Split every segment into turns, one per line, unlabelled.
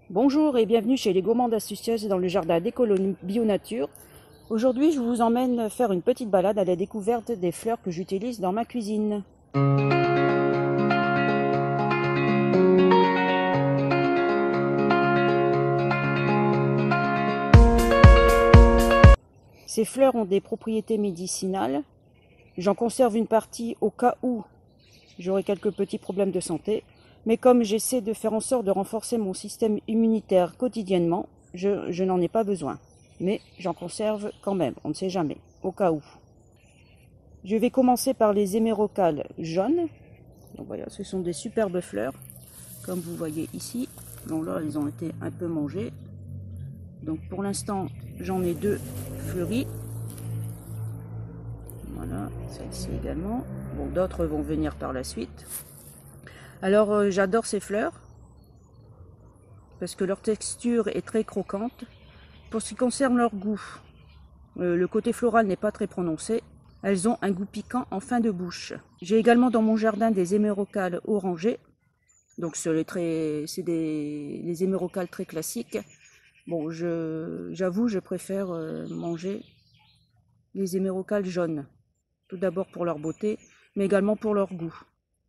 Bonjour et bienvenue chez les gourmandes astucieuses dans le jardin d'Écolo Bio Nature. Aujourd'hui, je vous emmène faire une petite balade à la découverte des fleurs que j'utilise dans ma cuisine. Ces fleurs ont des propriétés médicinales. J'en conserve une partie au cas où j'aurai quelques petits problèmes de santé. Mais comme j'essaie de faire en sorte de renforcer mon système immunitaire quotidiennement, je n'en ai pas besoin. Mais j'en conserve quand même, on ne sait jamais, au cas où. Je vais commencer par les hémérocalles jaunes. Donc voilà, ce sont des superbes fleurs, comme vous voyez ici. Bon là, elles ont été un peu mangées. Donc pour l'instant, j'en ai 2 fleuries. Voilà, celle-ci également. Bon, d'autres vont venir par la suite. Alors j'adore ces fleurs parce que leur texture est très croquante. Pour ce qui concerne leur goût, le côté floral n'est pas très prononcé. Elles ont un goût piquant en fin de bouche. J'ai également dans mon jardin des hémérocalles orangées. Donc c'est les hémérocalles très classiques. Bon, j'avoue, je préfère manger les hémérocalles jaunes. Tout d'abord pour leur beauté, mais également pour leur goût.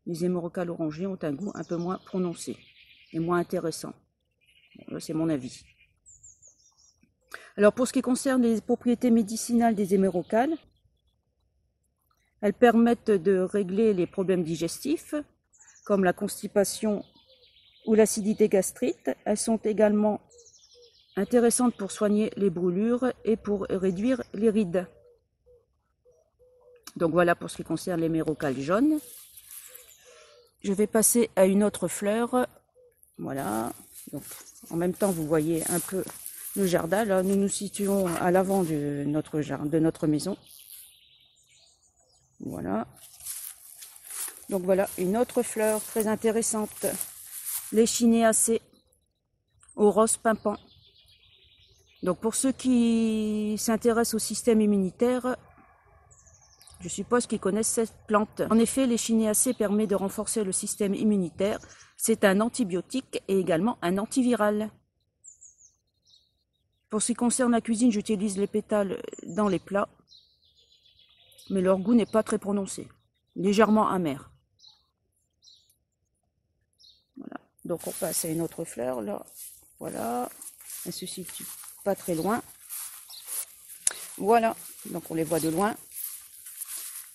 Les hémérocalles orangées ont un goût un peu moins prononcé et moins intéressant. Bon, c'est mon avis. Alors pour ce qui concerne les propriétés médicinales des hémérocalles, elles permettent de régler les problèmes digestifs, comme la constipation ou l'acidité gastrique. Elles sont également intéressantes pour soigner les brûlures et pour réduire les rides. Donc voilà pour ce qui concerne les hémérocalles jaunes. Je vais passer à une autre fleur. Voilà. Donc, en même temps, vous voyez un peu le jardin. Là, nous nous situons à l'avant de notre maison. Voilà. Donc voilà, une autre fleur très intéressante. L'Échinéacée au rose pimpant. Donc pour ceux qui s'intéressent au système immunitaire, je suppose qu'ils connaissent cette plante. En effet, l'Échinéacée permet de renforcer le système immunitaire. C'est un antibiotique et également un antiviral. Pour ce qui concerne la cuisine, j'utilise les pétales dans les plats, mais leur goût n'est pas très prononcé, légèrement amer. Voilà. Donc on passe à une autre fleur, là. Voilà, elle se situe pas très loin. Voilà, donc on les voit de loin.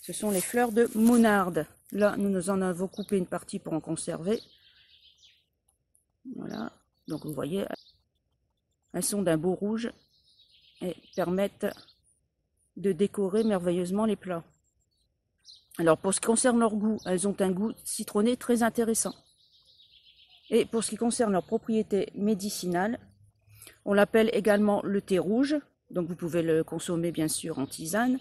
Ce sont les fleurs de monarde. Là, nous en avons coupé une partie pour en conserver. Voilà, donc vous voyez, elles sont d'un beau rouge et permettent de décorer merveilleusement les plats. Alors pour ce qui concerne leur goût, elles ont un goût citronné très intéressant. Et pour ce qui concerne leurs propriétés médicinales, on l'appelle également le thé rouge. Donc vous pouvez le consommer bien sûr en tisane.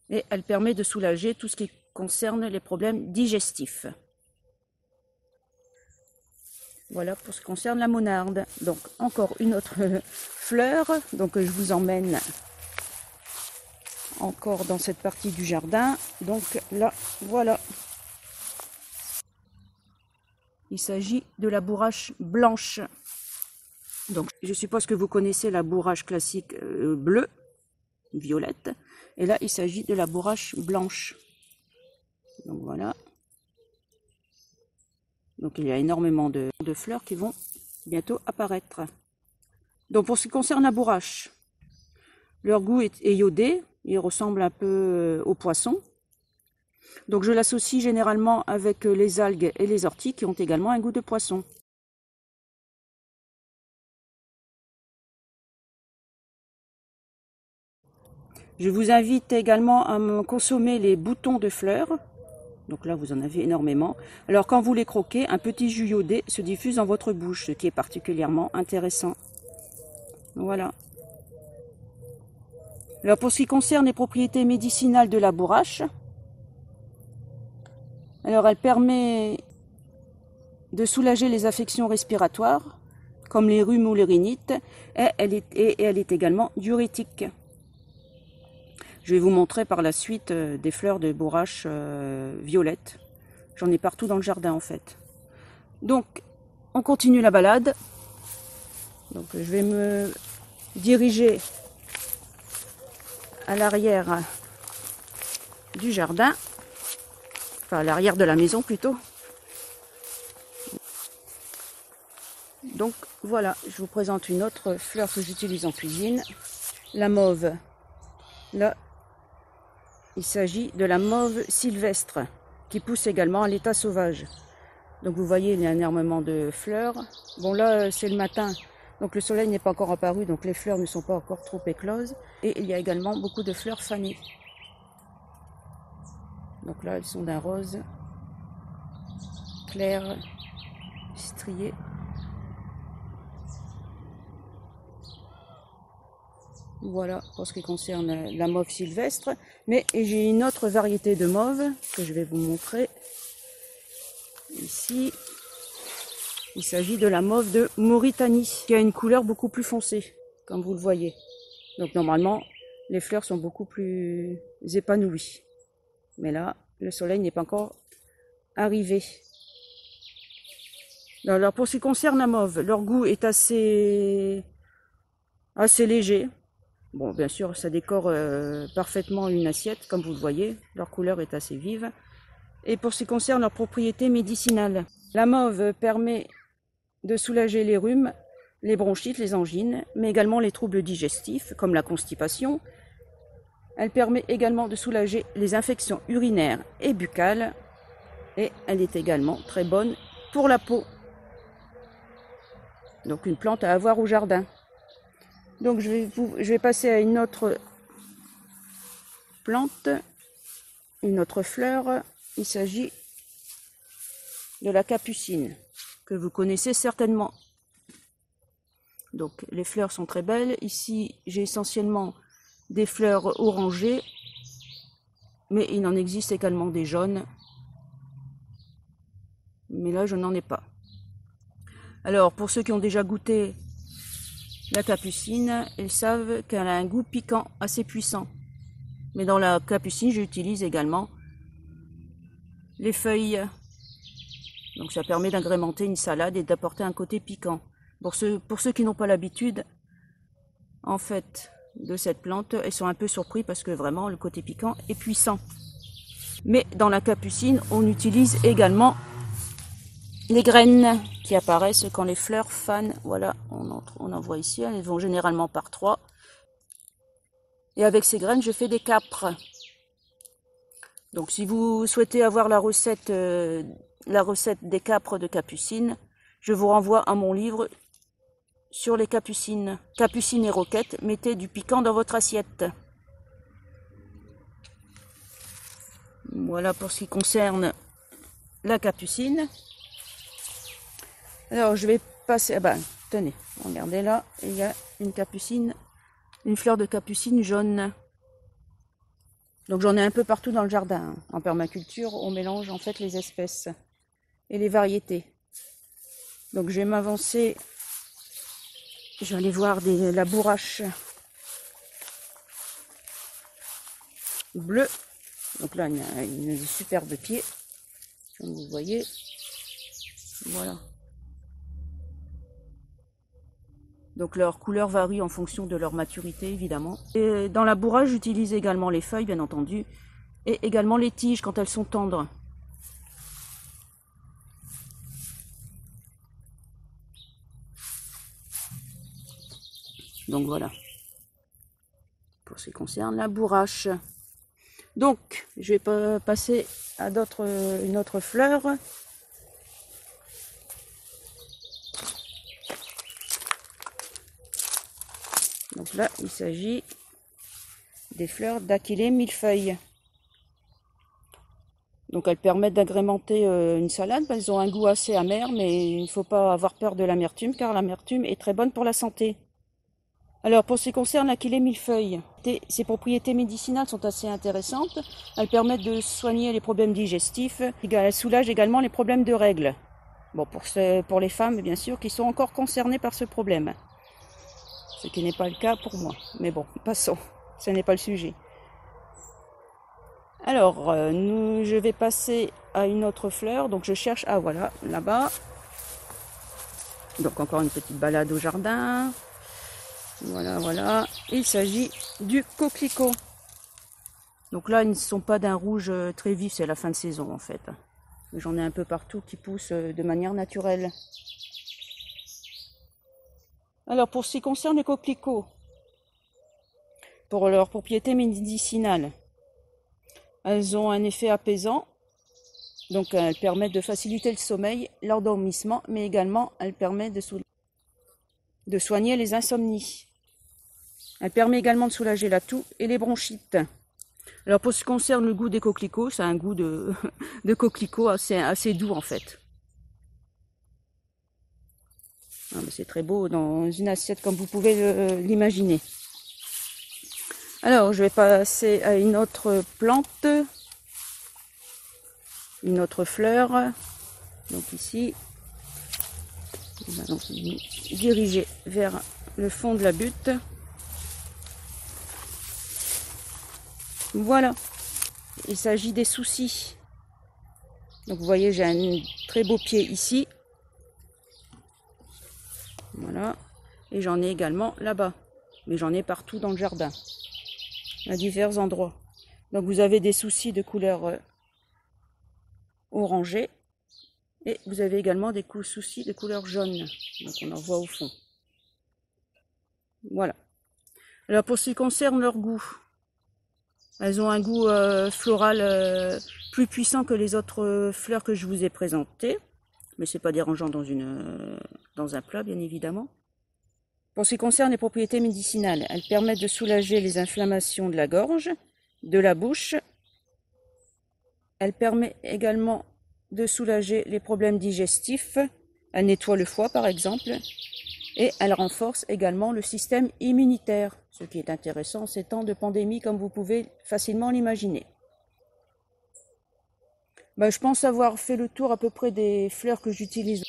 Et elle permet de soulager tout ce qui concerne les problèmes digestifs. Voilà pour ce qui concerne la monarde. Donc encore une autre fleur. Donc je vous emmène encore dans cette partie du jardin. Donc là, voilà. Il s'agit de la bourrache blanche. Donc je suppose que vous connaissez la bourrache classique bleue, violette. Et là, il s'agit de la bourrache blanche. Donc voilà. Donc il y a énormément de fleurs qui vont bientôt apparaître. Donc pour ce qui concerne la bourrache, leur goût est iodé. Il ressemble un peu au poisson. Donc je l'associe généralement avec les algues et les orties qui ont également un goût de poisson. Je vous invite également à consommer les boutons de fleurs. Donc là, vous en avez énormément. Alors quand vous les croquez, un petit jus iodé se diffuse dans votre bouche, ce qui est particulièrement intéressant. Voilà. Alors pour ce qui concerne les propriétés médicinales de la bourrache, alors elle permet de soulager les affections respiratoires, comme les rhumes ou les rhinites, et elle est également diurétique. Je vais vous montrer par la suite des fleurs de bourrache violette. J'en ai partout dans le jardin en fait. Donc, on continue la balade. Donc je vais me diriger à l'arrière du jardin, enfin à l'arrière de la maison plutôt. Donc voilà, je vous présente une autre fleur que j'utilise en cuisine, la mauve. Là, il s'agit de la mauve sylvestre qui pousse également à l'état sauvage. Donc vous voyez, il y a énormément de fleurs. Bon là, c'est le matin, donc le soleil n'est pas encore apparu, donc les fleurs ne sont pas encore trop écloses. Et il y a également beaucoup de fleurs fanées. Donc là, elles sont d'un rose clair, strié. Voilà pour ce qui concerne la mauve sylvestre. Mais j'ai une autre variété de mauve que je vais vous montrer. Ici, il s'agit de la mauve de Mauritanie, qui a une couleur beaucoup plus foncée, comme vous le voyez. Donc normalement, les fleurs sont beaucoup plus épanouies. Mais là, le soleil n'est pas encore arrivé. Alors pour ce qui concerne la mauve, leur goût est assez léger. Bon, bien sûr, ça décore parfaitement une assiette, comme vous le voyez. Leur couleur est assez vive. Et pour ce qui concerne leurs propriétés médicinales, la mauve permet de soulager les rhumes, les bronchites, les angines, mais également les troubles digestifs, comme la constipation. Elle permet également de soulager les infections urinaires et buccales. Et elle est également très bonne pour la peau. Donc une plante à avoir au jardin. Donc je vais passer à une autre plante, une autre fleur. Il s'agit de la capucine, que vous connaissez certainement. Donc les fleurs sont très belles. Ici, j'ai essentiellement des fleurs orangées, mais il en existe également des jaunes. Mais là, je n'en ai pas. Alors, pour ceux qui ont déjà goûté la capucine, ils savent qu'elle a un goût piquant assez puissant. Mais dans la capucine, j'utilise également les feuilles. Donc ça permet d'agrémenter une salade et d'apporter un côté piquant. Pour ceux qui n'ont pas l'habitude, en fait, de cette plante, ils sont un peu surpris parce que vraiment le côté piquant est puissant. Mais dans la capucine, on utilise également les graines qui apparaissent quand les fleurs fanent. Voilà, on en voit ici, elles vont généralement par 3. Et avec ces graines, je fais des câpres. Donc si vous souhaitez avoir la recette des câpres de capucine, je vous renvoie à mon livre sur les capucines. Capucines et roquettes, mettez du piquant dans votre assiette. Voilà pour ce qui concerne la capucine. Alors je vais passer, tenez, regardez là, il y a une capucine, une fleur de capucine jaune. Donc j'en ai un peu partout dans le jardin. En permaculture, on mélange en fait les espèces et les variétés. Donc je vais m'avancer, je vais aller voir la bourrache bleue. Donc là, il y a une superbe pied, comme vous voyez. Voilà. Donc leur couleur varie en fonction de leur maturité, évidemment. Et dans la bourrage, j'utilise également les feuilles, bien entendu, et également les tiges quand elles sont tendres. Donc voilà, pour ce qui concerne la bourrache. Donc, je vais passer à une autre fleur. Donc là, il s'agit des fleurs d'Achillée millefeuille. Donc elles permettent d'agrémenter une salade. Elles ont un goût assez amer, mais il ne faut pas avoir peur de l'amertume, car l'amertume est très bonne pour la santé. Alors pour ce qui concerne l'Achillée millefeuille, ses propriétés médicinales sont assez intéressantes. Elles permettent de soigner les problèmes digestifs. Elles soulagent également les problèmes de règles. Bon, pour les femmes, bien sûr, qui sont encore concernées par ce problème. Ce qui n'est pas le cas pour moi. Mais bon, passons. Ce n'est pas le sujet. Alors, je vais passer à une autre fleur. Donc je cherche, voilà, là-bas. Donc encore une petite balade au jardin. Voilà, voilà. Il s'agit du coquelicot. Donc là, ils ne sont pas d'un rouge très vif, c'est la fin de saison en fait. J'en ai un peu partout qui poussent de manière naturelle. Alors pour ce qui concerne les coquelicots, pour leurs propriétés médicinales, elles ont un effet apaisant. Donc elles permettent de faciliter le sommeil, l'endormissement, mais également elles permettent de soigner les insomnies. Elle permet également de soulager la toux et les bronchites. Alors pour ce qui concerne le goût des coquelicots, c'est un goût de coquelicot assez doux en fait. Ah, c'est très beau dans une assiette comme vous pouvez l'imaginer. Alors je vais passer à une autre plante, une autre fleur. Donc ici, nous allons nous diriger vers le fond de la butte. Voilà, il s'agit des soucis. Donc vous voyez, j'ai un très beau pied ici. Voilà, et j'en ai également là-bas. Mais j'en ai partout dans le jardin, à divers endroits. Donc vous avez des soucis de couleur orangée. Et vous avez également des soucis de couleur jaune. Donc on en voit au fond. Voilà. Alors pour ce qui concerne leur goût, elles ont un goût floral plus puissant que les autres fleurs que je vous ai présentées. Mais c'est pas dérangeant dans un plat, bien évidemment. Pour ce qui concerne les propriétés médicinales, elles permettent de soulager les inflammations de la gorge, de la bouche. Elles permettent également de soulager les problèmes digestifs. Elle nettoie le foie, par exemple. Et elle renforce également le système immunitaire, ce qui est intéressant en ces temps de pandémie, comme vous pouvez facilement l'imaginer. Je pense avoir fait le tour à peu près des fleurs que j'utilise.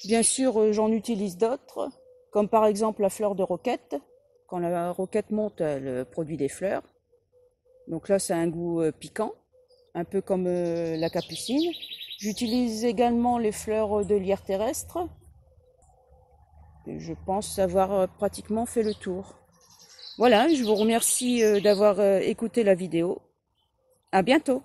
Bien sûr, j'en utilise d'autres, comme par exemple la fleur de roquette. Quand la roquette monte, elle produit des fleurs. Donc là, c'est un goût piquant, un peu comme la capucine. J'utilise également les fleurs de lierre terrestre. Et je pense avoir pratiquement fait le tour. Voilà, je vous remercie d'avoir écouté la vidéo. À bientôt.